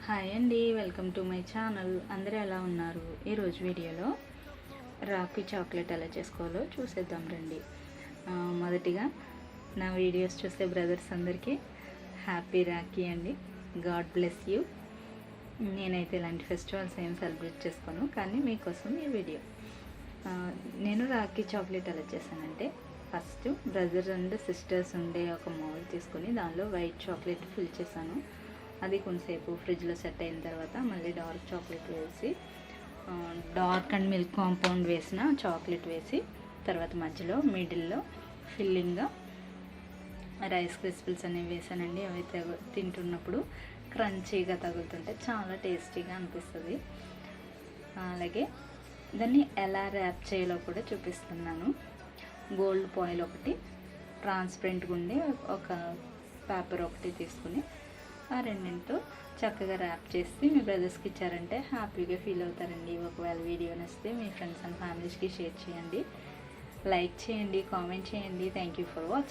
Hi అండి, welcome to my channel. అందరూ ఎలా ఉన్నారు? ఈరోజు వీడియోలో రాఖీ చాక్లెట్ ఎలా చేసుకోవాలో చూసేద్దాం రండి. మొదటిగా నా వీడియోస్ చూసే బ్రదర్స్ అందరికీ హ్యాపీ రాఖీ అండి. God bless you. నేనైతే ఇలాంటి ఫెస్టివల్స్ ఏం సెలబ్రేట్ చేసుకోను, కానీ మీకోసం ఈ వీడియో. నేను రాఖీ చాక్లెట్ ఎలా చేశానంటే, ఫస్ట్ బ్రదర్ అండ్ సిస్టర్స్ ఉండే ఒక మౌల్ తీసుకొని దానిలో వైట్ చాక్లెట్ ఫిల్ చేశాను. అది కొంతసేపు ఫ్రిడ్జ్లో సెట్ అయిన తర్వాత మళ్ళీ డార్క్ చాక్లెట్ వేసి, డార్క్ అండ్ మిల్క్ కాంపౌండ్ వేసిన చాక్లెట్ వేసి, తర్వాత మధ్యలో మిడిల్లో ఫిల్లింగ్గా రైస్ క్రిస్పిల్స్ అనేవి వేసానండి. అవి తింటున్నప్పుడు క్రంచీగా తగులుతుంటే చాలా టేస్టీగా అనిపిస్తుంది. అలాగే దాన్ని ఎలా ర్యాప్ చేయాలో కూడా చూపిస్తున్నాను. గోల్డ్ ఫాయిల్ ఒకటి, ట్రాన్స్పరెంట్గా ఉండి ఒక పేపర్ ఒకటి తీసుకుని ఆ రెండింటితో చక్కగా ర్యాప్ చేసి మీ బ్రదర్స్కి ఇచ్చారంటే హ్యాపీగా ఫీల్ అవుతారండి. ఒకవేళ వీడియో నచ్చితే మీ ఫ్రెండ్స్ అండ్ ఫ్యామిలీస్కి షేర్ చేయండి, లైక్ చేయండి, కామెంట్ చేయండి. Thank you for watching.